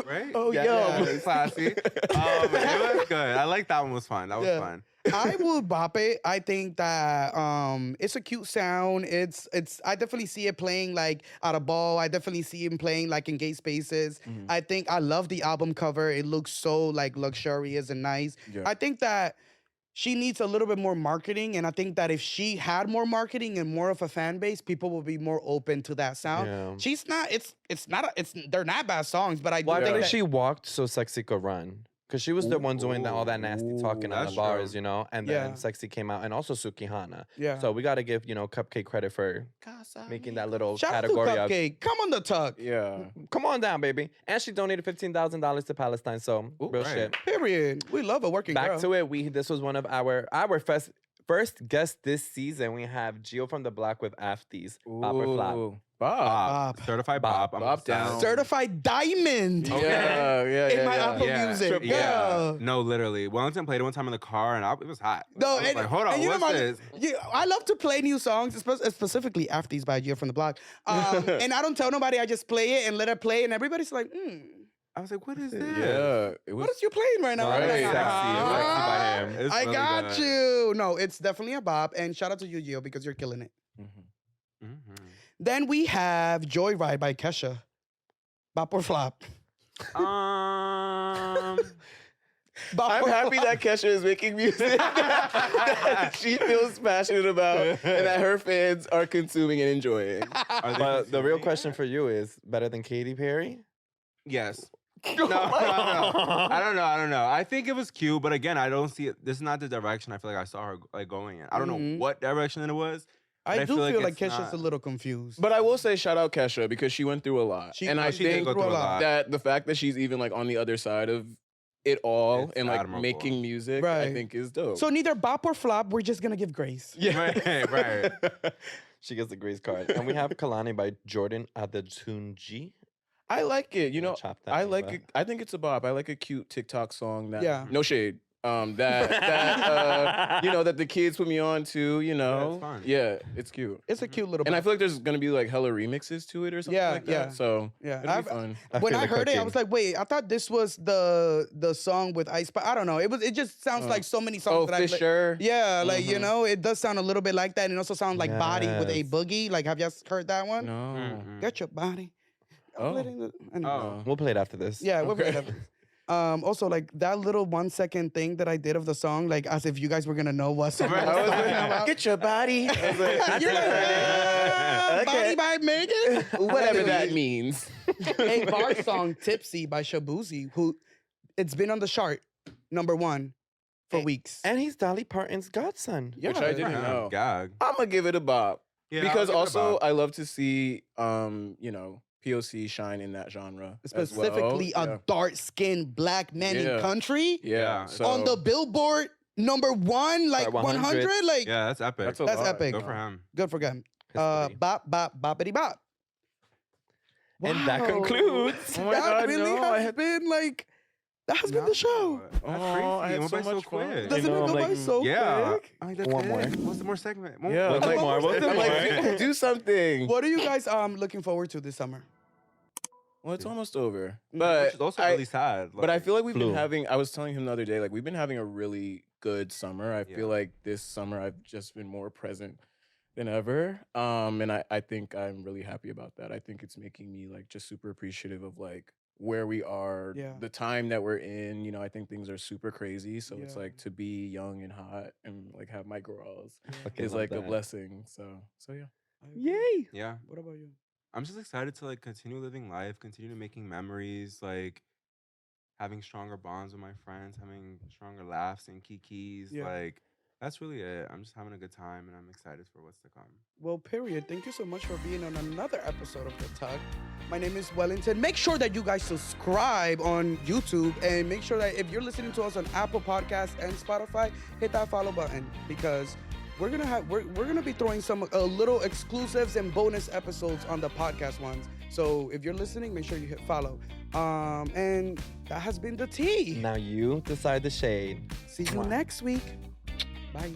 right? Oh, Yeah, yum. yeah. Classy. It was good. I like that one was fun. That was fun. I will bop it. I think that it's a cute sound. It's I definitely see it playing like at a ball. I definitely see him playing like in gay spaces. I think I love the album cover. It looks so like luxurious and nice. Yeah. I think that she needs a little bit more marketing, and I think that if she had more marketing and more of a fan base, people will be more open to that sound. Yeah. She's not. They're not bad songs, but I do Well, I think think that she walked so Sexy could run. Because she was the one doing all that nasty talking on that's the bars, true. you know? And then Yeah. Sexy came out. And also Sukihana. Yeah. So we got to give, Cupcake credit for making that little Shout out to category of, Cupcake. Come on the tuck. Yeah. come on down, baby. And she donated $15,000 to Palestine. So real right. shit. Period. We love a working Back girl. to it. This was one of our first guest this season. We have Gio from the Block with Afties. Bop or flop. Ooh, Bop. Bop. Certified Bop. bop. I'm Bop obsessed. down. Certified diamond. Yeah. In my Apple Yeah. Music. Yeah. Yeah. No, literally. Wellington played it one time in the car and it was hot. No, I was like, hold on, and you know what's my- this? Yeah, I love to play new songs, specifically Afties by Gio from the Block. And I don't tell nobody. I just play it and let it play, and everybody's like, I was like, what is this? Yeah. It was. what is you playing right now? No, I'm it's like, sexy. It's sexy by him. It's I really got good. you. No, it's definitely a bop, and shout out to you, Gio, because you're killing it. Mhm. Then we have Joyride by Kesha. Bop or flop? Bop I'm or happy flop? that Kesha is making music that she feels passionate about and that her fans are consuming and enjoying. Are they But the real consuming question it? for you is better than Katy Perry? Yes. No. I don't know. I think it was cute, but again, I don't see it. This is not the direction I feel like I saw her like going in. I don't know what direction it was. I I do feel feel like like it's Kesha's not- a little confused. But I will say shout out Kesha because she went through a lot. She and I did think go through a lot. that the fact that she's even like on the other side of it all It's and like admirable. making music, Right. I think is dope. So neither bop or flop. We're just gonna give grace. yeah. Right. She gets the grace card. And we have Kalani by Jordan Adetunji. I like it. You know, Chop that I name like up. it. I think it's a bop. I like a cute TikTok song that Yeah. no shade. That the kids put me on to, it's fun. Yeah, it's cute. It's a cute little. And I bop. feel like there's gonna be like hella remixes to it or something Yeah, like that. yeah. So Yeah, it'll be fun. when feel I the heard it, I cooking. was like, "Wait, I thought this was the song with Ice." But I don't know. It just sounds like so many songs Oh, that I Fisher. Yeah, like it does sound a little bit like that, and it also sounds like Body with a Yes. boogie. Like, have you guys heard that one? No. Mhm. Get your body. Oh. Oh. We'll play it after this. Yeah, we'll Okay. play that. Also, like that little 1 second thing that I did of the song, like as if you guys were gonna know what song I was I was talking like, about. get your body. I was like, You're like, Okay. Body by Megan. whatever that means. A bar song, Tipsy by Shabuzi, who it's been on the chart, #1 for weeks. And he's Dolly Parton's godson. Yeah, Which I didn't Yeah, know. Gag. I'm gonna give it a bop. Yeah, Because I'll give it a also bop. I love to see POC shine in that genre. as well. Specifically, a Yeah. dark-skinned black man in Yeah. country Yeah. So- on the Billboard #1, like Chart 100. 100. Like, Yeah, that's epic. That's a That's lot. epic. Go for him. good for them. History. Bop, bop, boppity bop. And that Wow. concludes. Oh my that God, really no, I has had- been like, that has been the show. That's Oh, crazy. I had It went so by so much fun. quick. Doesn't know, it go I'm by like, so Yeah. quick? I mean, that's One it. more. What's the more segment? Yeah, What's I'm more? like, What's I'm more? like, do something. What are you guys looking forward to this summer? Well, it's almost over, Which but is also I, really sad. but I feel like we've Flu. been having. I was telling him the other day, like we've been having a really good summer. I Yeah. feel like this summer I've just been more present than ever. And I think I'm really happy about that. I think it's making me like just super appreciative of like where we are, Yeah. the time that we're in. I think things are super crazy. So it's Yeah. like to be young and hot and like have my girls Fucking is love like a that. blessing. So yeah. Yay. Yeah. What about you? I'm just excited to like continue living life, continue making memories, like having stronger bonds with my friends, having stronger laughs and kikis. Yeah. Like That's really it. I'm just having a good time and I'm excited for what's to come. Well, period. Thank you so much for being on another episode of The Tug. My name is Wellington. Make sure that you guys subscribe on YouTube, and make sure that if you're listening to us on Apple Podcasts and Spotify, hit that follow button, because we're gonna be throwing some little exclusives and bonus episodes on the podcast ones. So if you're listening, make sure you hit follow. And that has been the tea. Now you decide the shade. See you next week. Bye.